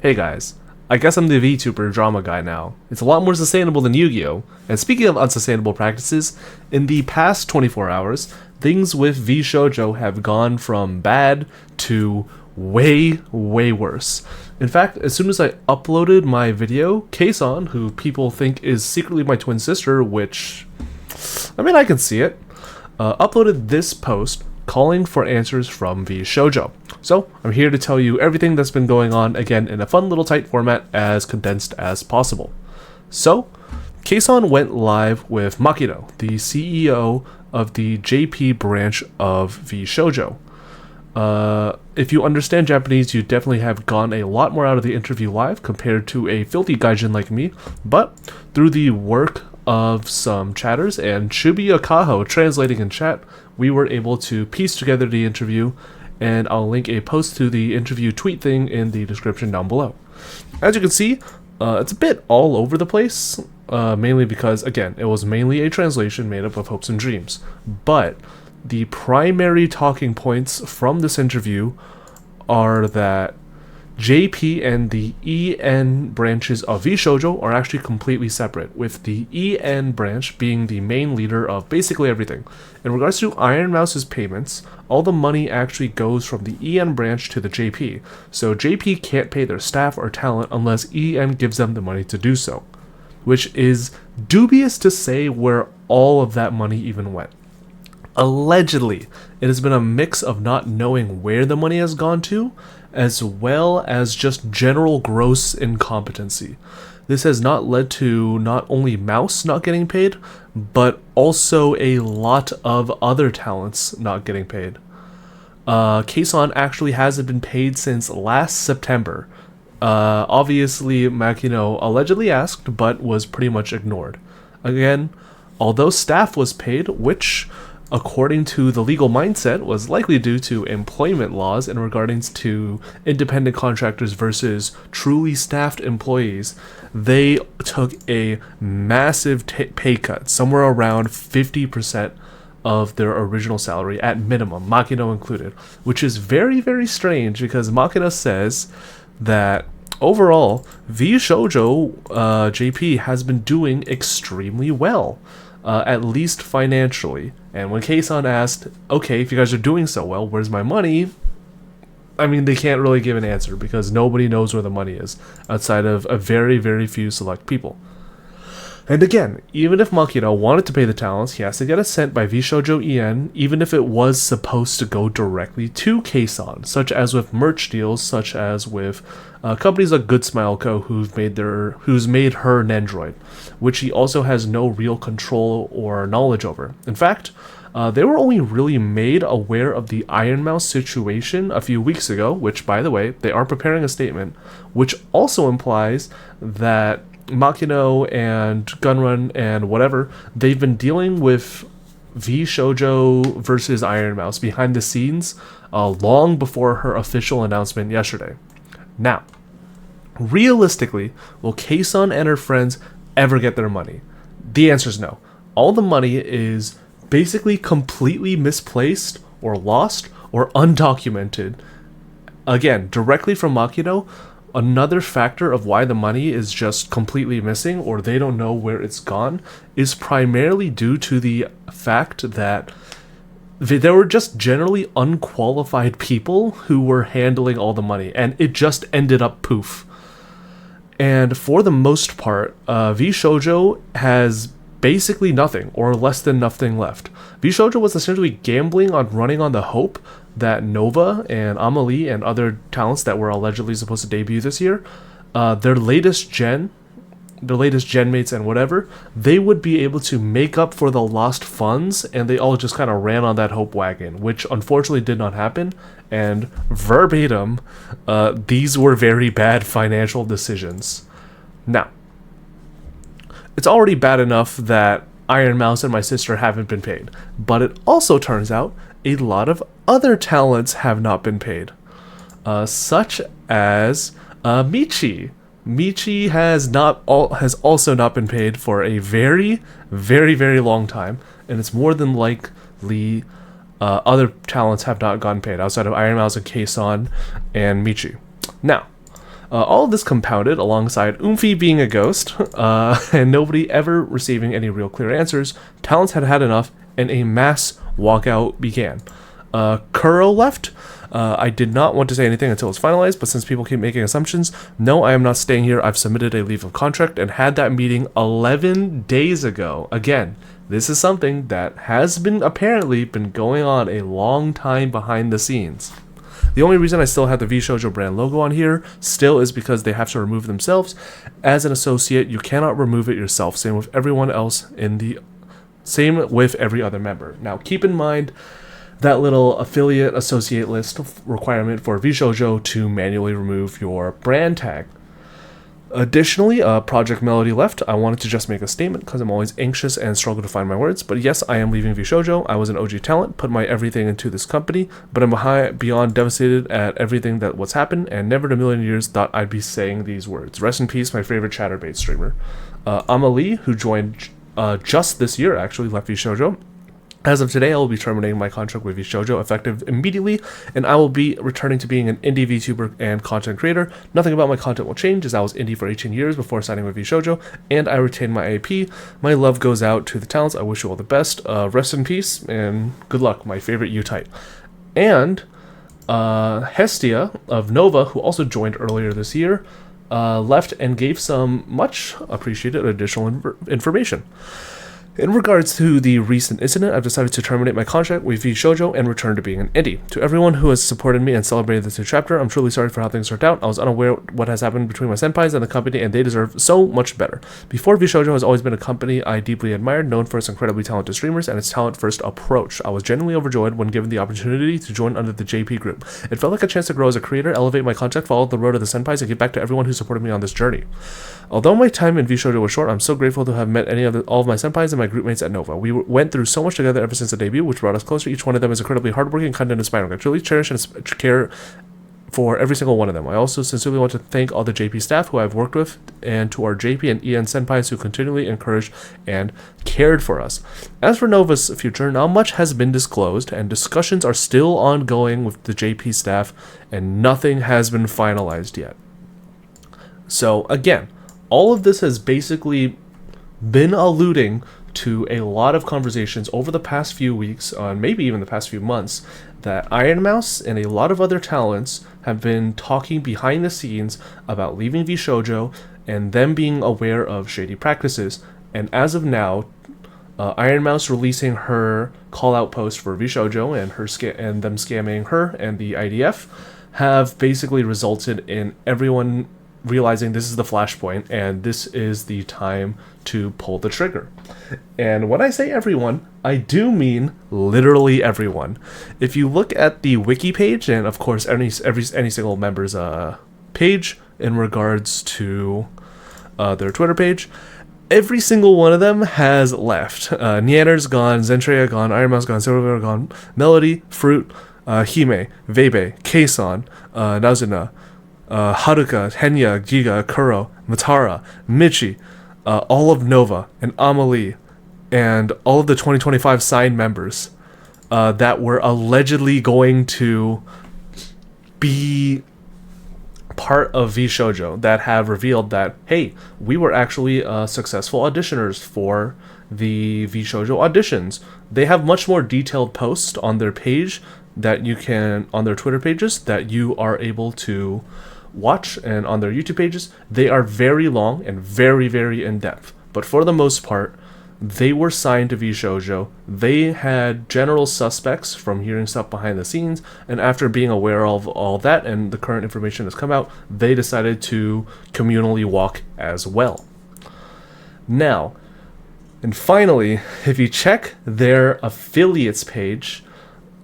Hey guys, I guess I'm the VTuber drama guy now. It's a lot more sustainable than Yu-Gi-Oh! And speaking of unsustainable practices, in the past 24 hours, things with VShojo have gone from bad to way, way worse. In fact, as soon as I uploaded my video, KSON, who people think is secretly my twin sister, which, I can see it, uploaded this post calling for answers from VShojo. So, I'm here to tell you everything that's been going on, again, in a fun little tight format, as condensed as possible. So, KSON went live with Makino, the CEO of the JP branch of VShojo. If you understand Japanese, you definitely have gotten a lot more out of the interview live compared to a filthy gaijin like me, but through the work of some chatters and Shibuya Kaho translating in chat, we were able to piece together the interview, and I'll link a post to the interview tweet thing in the description down below. As you can see, it's a bit all over the place, mainly because, again, it was mainly a translation made up of hopes and dreams. But the primary talking points from this interview are that JP and the EN branches of VShojo are actually completely separate, with the EN branch being the main leader of basically everything. In regards to Iron Mouse's payments, all the money actually goes from the EN branch to the JP, so JP can't pay their staff or talent unless EN gives them the money to do so, which is dubious to say where all of that money even went. Allegedly, it has been a mix of not knowing where the money has gone to, as well as just general gross incompetency. This has not led to not only Mouse not getting paid, but also a lot of other talents not getting paid. KSON actually hasn't been paid since last September. Obviously, Makino allegedly asked, but was pretty much ignored. Again, although staff was paid, which, according to the legal mindset, was likely due to employment laws in regards to independent contractors versus truly staffed employees, they took a massive pay cut, somewhere around 50% of their original salary at minimum, Makino included, which is very, very strange because Makino says that overall, VShojo JP has been doing extremely well. At least financially. And when KSON asked, okay, if you guys are doing so well, where's my money? They can't really give an answer because nobody knows where the money is outside of a very, very few select people. And again, even if Makino wanted to pay the talents, he has to get it sent by VShojo EN, even if it was supposed to go directly to KSON, such as with merch deals, such as with companies like Good Smile Co., who's made her Nendroid, which he also has no real control or knowledge over. In fact, they were only really made aware of the Iron Mouse situation a few weeks ago, which, by the way, they are preparing a statement, which also implies that Makino and Gunrun and whatever, they've been dealing with VShojo versus Iron Mouse behind the scenes long before her official announcement yesterday. Now, realistically, will KSON and her friends ever get their money? The answer is no. All the money is basically completely misplaced or lost or undocumented. Again, directly from Makino. Another factor of why the money is just completely missing or they don't know where it's gone is primarily due to the fact that there were just generally unqualified people who were handling all the money, and it just ended up poof. And for the most part, VShojo has basically nothing or less than nothing left. VShojo was essentially gambling on running on the hope that Nova and Amelie and other talents that were allegedly supposed to debut this year, their latest genmates and whatever, they would be able to make up for the lost funds, and they all just kind of ran on that hope wagon, which unfortunately did not happen, and verbatim, these were very bad financial decisions. Now, it's already bad enough that Iron Mouse and my sister haven't been paid, but it also turns out a lot of other talents have not been paid, such as Michi. Michi has also not been paid for a very, very, very long time, and it's more than likely other talents have not gotten paid outside of Iron Mouse and KSON and Michi. Now, All of this compounded alongside Oomphy being a ghost, and nobody ever receiving any real clear answers. Talents had had enough, and a mass walkout began. Kuro left. I did not want to say anything until it's finalized, but since people keep making assumptions, no, I am not staying here. I've submitted a leave of contract and had that meeting 11 days ago. Again, this is something that has apparently been going on a long time behind the scenes. The only reason I still have the VShojo brand logo on here still is because they have to remove themselves. As an associate, you cannot remove it yourself. Same with everyone else same with every other member. Now, keep in mind that little affiliate associate list requirement for VShojo to manually remove your brand tag. Additionally, Project Melody left. I wanted to just make a statement because I'm always anxious and struggle to find my words. But yes, I am leaving VShojo. I was an OG talent, put my everything into this company, but I'm beyond devastated at everything what's happened, and never in a million years thought I'd be saying these words. Rest in peace, my favorite Chatterbait streamer. Amelie, who joined just this year, actually left VShojo. As of today, I will be terminating my contract with VShojo effective immediately, and I will be returning to being an indie VTuber and content creator. Nothing about my content will change, as I was indie for 18 years before signing with VShojo, and I retain my IP. My love goes out to the talents. I wish you all the best. Rest in peace, and good luck, my favorite U-type. And Hestia of Nova, who also joined earlier this year, left and gave some much appreciated additional information. In regards to the recent incident, I've decided to terminate my contract with VShojo and return to being an indie. To everyone who has supported me and celebrated this new chapter, I'm truly sorry for how things worked out. I was unaware what has happened between my senpais and the company, and they deserve so much better. Before, VShojo has always been a company I deeply admired, known for its incredibly talented streamers and its talent-first approach. I was genuinely overjoyed when given the opportunity to join under the JP group. It felt like a chance to grow as a creator, elevate my content, follow the road of the senpais, and give back to everyone who supported me on this journey. Although my time in VShojo was short, I'm so grateful to have met all of my senpais and my group mates at Nova. We went through so much together ever since the debut, which brought us closer. Each one of them is incredibly hardworking, kind, and inspiring. I truly cherish and care for every single one of them. I also sincerely want to thank all the JP staff who I've worked with, and to our JP and EN senpais who continually encouraged and cared for us. As for Nova's future, not much has been disclosed, and discussions are still ongoing with the JP staff, and nothing has been finalized yet. So, again, all of this has basically been alluding to a lot of conversations over the past few weeks, maybe even the past few months, that Iron Mouse and a lot of other talents have been talking behind the scenes about leaving VShojo and them being aware of shady practices. And as of now, Iron Mouse releasing her call-out post for VShojo and them scamming her and the IDF have basically resulted in everyone realizing this is the flashpoint and this is the time to pull the trigger. And when I say everyone, I do mean literally everyone. If you look at the wiki page, and of course any single member's page in regards to their Twitter page, every single one of them has left. Nyanner's gone, Zentrea gone, Iron Mouse gone, Silver gone, Melody, Fruit, Hime, Vebe, KSON, Nazuna, Haruka, Henya, Giga, Kuro, Matara, Michi, all of Nova, and Amelie, and all of the 2025 signed members that were allegedly going to be part of VShojo that have revealed that, hey, we were actually successful auditioners for the VShojo auditions. They have much more detailed posts on their page on their Twitter pages that you are able to watch, and on their YouTube pages. They are very long and very, very in-depth. But for the most part, they were signed to VShojo. They had general suspects from hearing stuff behind the scenes, and after being aware of all that and the current information has come out, they decided to communally walk as well. Now, and finally, if you check their affiliates page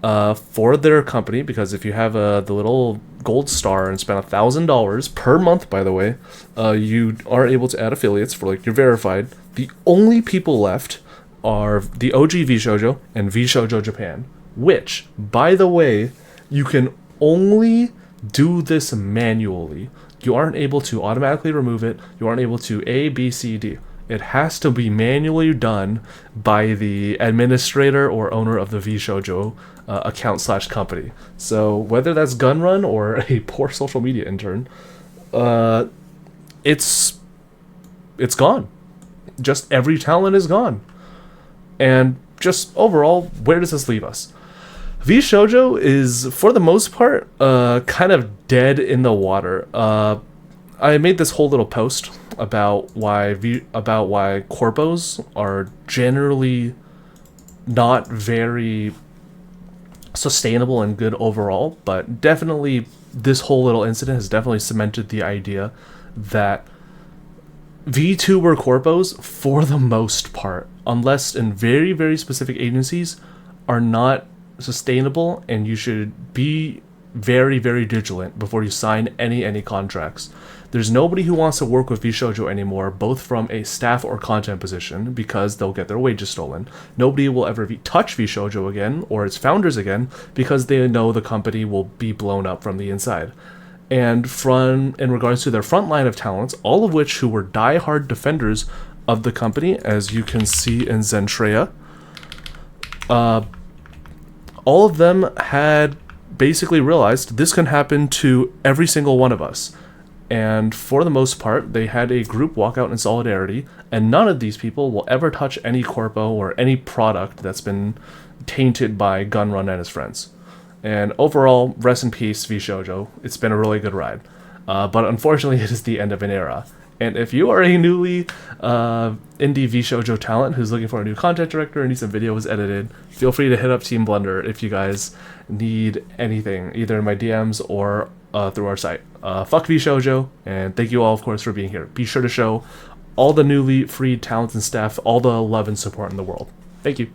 for their company, because if you have the little gold star and spend $1,000 per month, by the way, you are able to add affiliates for you're verified. The only people left are the OG VShojo and VShojo Japan, which, by the way, you can only do this manually. You aren't able to automatically remove it. You aren't able to A, B, C, D. It has to be manually done by the administrator or owner of the VShojo account/company. So whether that's Gunrun or a poor social media intern, it's gone. Just every talent is gone. And just overall, where does this leave us? VShojo is, for the most part, kind of dead in the water. I made this whole little post about why corpos are generally not very sustainable and good overall, but definitely this whole little incident has definitely cemented the idea that VTuber corpos, for the most part, unless in very, very specific agencies, are not sustainable, and you should be very, very vigilant before you sign any contracts. There's nobody who wants to work with VShojo anymore, both from a staff or content position, because they'll get their wages stolen. Nobody will ever touch VShojo again, or its founders again, because they know the company will be blown up from the inside. And in regards to their front line of talents, all of which who were die-hard defenders of the company, as you can see in Zentreya, all of them had basically realized this can happen to every single one of us. And for the most part, they had a group walkout in solidarity, and none of these people will ever touch any corpo or any product that's been tainted by Gunrun and his friends. And overall, rest in peace, VShojo. It's been a really good ride. But unfortunately, it is the end of an era. And if you are a newly indie VShojo talent who's looking for a new content director and needs some videos edited, feel free to hit up Team Blunder if you guys need anything, either in my DMs or through our site. Fuck VShojo, and thank you all, of course, for being here. Be sure to show all the newly freed talents and staff all the love and support in the world. Thank you.